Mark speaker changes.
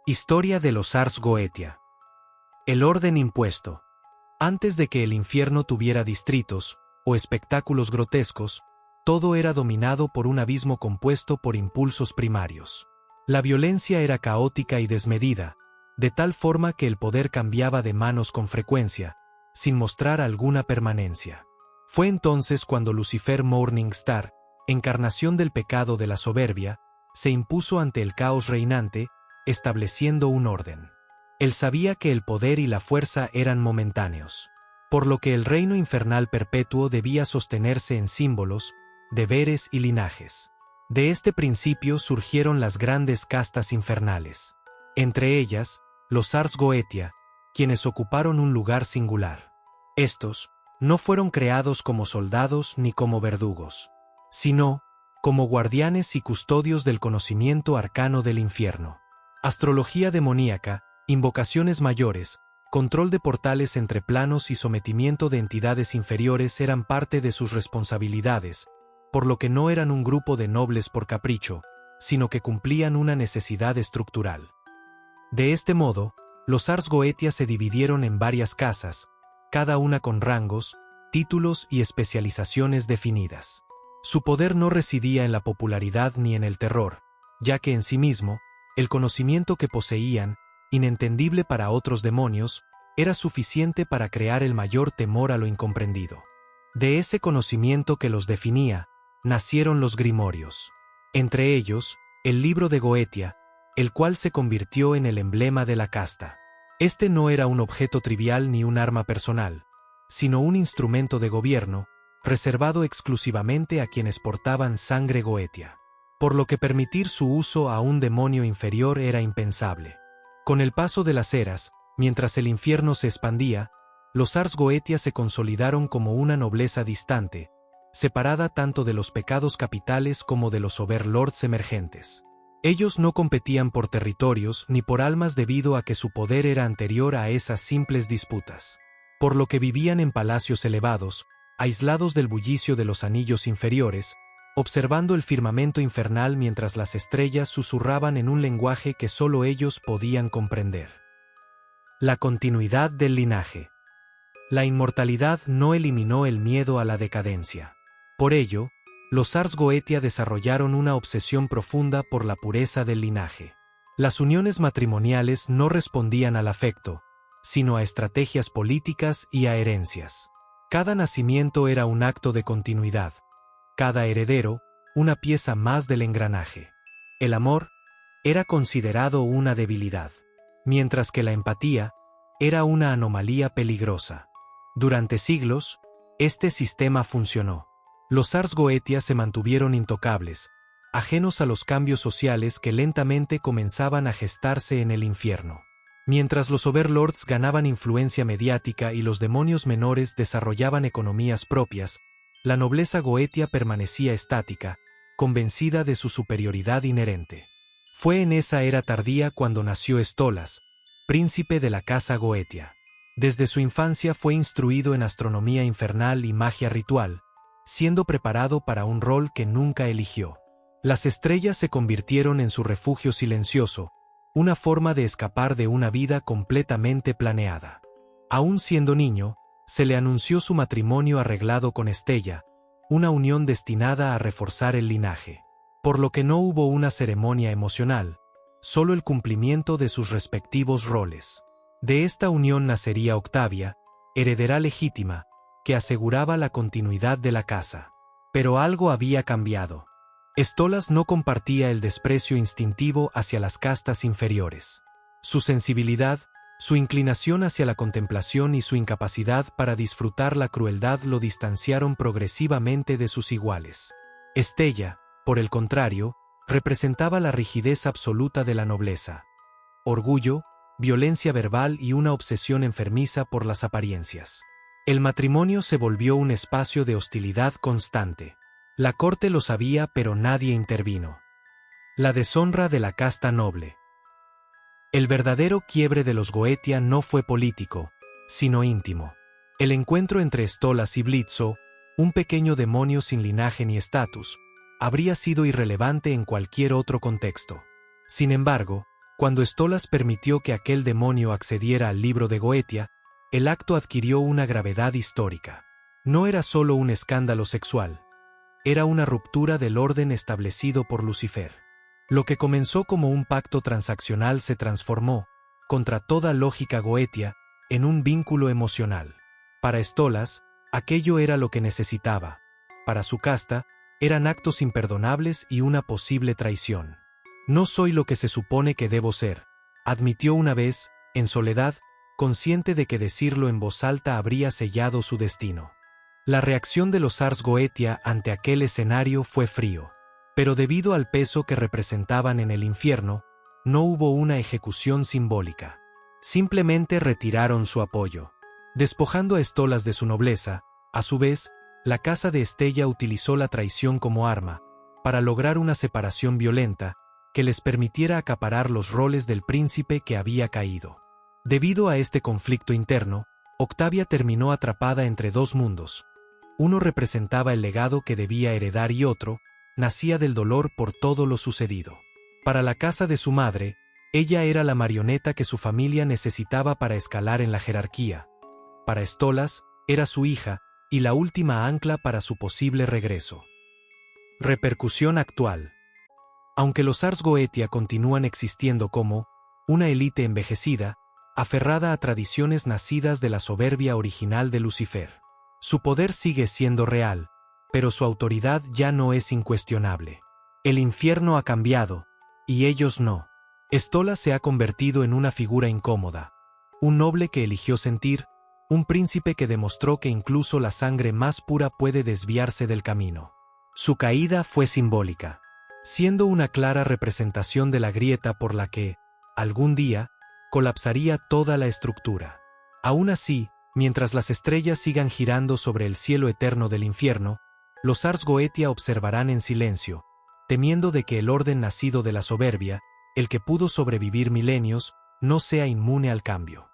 Speaker 1: Historia de los Ars Goetia. El orden impuesto. Antes de que el infierno tuviera distritos, o espectáculos grotescos, todo era dominado por un abismo compuesto por impulsos primarios. La violencia era caótica y desmedida, de tal forma que el poder cambiaba de manos con frecuencia, sin mostrar alguna permanencia. Fue entonces cuando Lucifer Morningstar, encarnación del pecado de la soberbia, se impuso ante el caos reinante, estableciendo un orden. Él sabía que el poder y la fuerza eran momentáneos, por lo que el reino infernal perpetuo debía sostenerse en símbolos, deberes y linajes. De este principio surgieron las grandes castas infernales, entre ellas, los Ars Goetia, quienes ocuparon un lugar singular. Estos no fueron creados como soldados ni como verdugos, sino como guardianes y custodios del conocimiento arcano del infierno. Astrología demoníaca, invocaciones mayores, control de portales entre planos y sometimiento de entidades inferiores eran parte de sus responsabilidades, por lo que no eran un grupo de nobles por capricho, sino que cumplían una necesidad estructural. De este modo, los Ars Goetia se dividieron en varias casas, cada una con rangos, títulos y especializaciones definidas. Su poder no residía en la popularidad ni en el terror, ya que en sí mismo, el conocimiento que poseían, inentendible para otros demonios, era suficiente para crear el mayor temor a lo incomprendido. De ese conocimiento que los definía, nacieron los grimorios. Entre ellos, el libro de Goetia, el cual se convirtió en el emblema de la casta. Este no era un objeto trivial ni un arma personal, sino un instrumento de gobierno, reservado exclusivamente a quienes portaban sangre Goetia, por lo que permitir su uso a un demonio inferior era impensable. Con el paso de las eras, mientras el infierno se expandía, los Ars Goetia se consolidaron como una nobleza distante, separada tanto de los pecados capitales como de los overlords emergentes. Ellos no competían por territorios ni por almas debido a que su poder era anterior a esas simples disputas, por lo que vivían en palacios elevados, aislados del bullicio de los anillos inferiores, observando el firmamento infernal mientras las estrellas susurraban en un lenguaje que solo ellos podían comprender. La continuidad del linaje. La inmortalidad no eliminó el miedo a la decadencia. Por ello, los Ars Goetia desarrollaron una obsesión profunda por la pureza del linaje. Las uniones matrimoniales no respondían al afecto, sino a estrategias políticas y a herencias. Cada nacimiento era un acto de continuidad, cada heredero, una pieza más del engranaje. El amor era considerado una debilidad, mientras que la empatía era una anomalía peligrosa. Durante siglos, este sistema funcionó. Los Ars Goetia se mantuvieron intocables, ajenos a los cambios sociales que lentamente comenzaban a gestarse en el infierno. Mientras los overlords ganaban influencia mediática y los demonios menores desarrollaban economías propias, la nobleza Goetia permanecía estática, convencida de su superioridad inherente. Fue en esa era tardía cuando nació Stolas, príncipe de la casa Goetia. Desde su infancia fue instruido en astronomía infernal y magia ritual, siendo preparado para un rol que nunca eligió. Las estrellas se convirtieron en su refugio silencioso, una forma de escapar de una vida completamente planeada. Aún siendo niño, se le anunció su matrimonio arreglado con Estella, una unión destinada a reforzar el linaje, por lo que no hubo una ceremonia emocional, solo el cumplimiento de sus respectivos roles. De esta unión nacería Octavia, heredera legítima, que aseguraba la continuidad de la casa. Pero algo había cambiado. Stolas no compartía el desprecio instintivo hacia las castas inferiores. Su sensibilidad, su inclinación hacia la contemplación y su incapacidad para disfrutar la crueldad lo distanciaron progresivamente de sus iguales. Estella, por el contrario, representaba la rigidez absoluta de la nobleza. Orgullo, violencia verbal y una obsesión enfermiza por las apariencias. El matrimonio se volvió un espacio de hostilidad constante. La corte lo sabía, pero nadie intervino. La deshonra de la casta noble. El verdadero quiebre de los Goetia no fue político, sino íntimo. El encuentro entre Stolas y Blitzo, un pequeño demonio sin linaje ni estatus, habría sido irrelevante en cualquier otro contexto. Sin embargo, Cuando Stolas permitió que aquel demonio accediera al libro de Goetia, el acto adquirió una gravedad histórica. No era solo un escándalo sexual, era una ruptura del orden establecido por Lucifer. Lo que comenzó como un pacto transaccional se transformó, contra toda lógica goetia, en un vínculo emocional. Para Stolas, aquello era lo que necesitaba. Para su casta, eran actos imperdonables y una posible traición. No soy lo que se supone que debo ser, admitió una vez, en soledad, consciente de que decirlo en voz alta habría sellado su destino. La reacción de los Ars Goetia ante aquel escenario fue frío. Pero debido al peso que representaban en el infierno, no hubo una ejecución simbólica. Simplemente retiraron su apoyo. Despojando a Stolas de su nobleza, a su vez, la casa de Estella utilizó la traición como arma, para lograr una separación violenta, que les permitiera acaparar los roles del príncipe que había caído. Debido a este conflicto interno, Octavia terminó atrapada entre dos mundos. Uno representaba el legado que debía heredar y otro, nacía del dolor por todo lo sucedido. Para la casa de su madre, ella era la marioneta que su familia necesitaba para escalar en la jerarquía. Para Stolas, era su hija, y la última ancla para su posible regreso. Repercusión actual. Aunque los Ars Goetia continúan existiendo como una élite envejecida, aferrada a tradiciones nacidas de la soberbia original de Lucifer. Su poder sigue siendo real, pero su autoridad ya no es incuestionable. El infierno ha cambiado, y ellos no. Stolas se ha convertido en una figura incómoda, un noble que eligió sentir, un príncipe que demostró que incluso la sangre más pura puede desviarse del camino. Su caída fue simbólica, siendo una clara representación de la grieta por la que, algún día, colapsaría toda la estructura. Aún así, mientras las estrellas sigan girando sobre el cielo eterno del infierno, los Ars Goetia observarán en silencio, temiendo de que el orden nacido de la soberbia, el que pudo sobrevivir milenios, no sea inmune al cambio.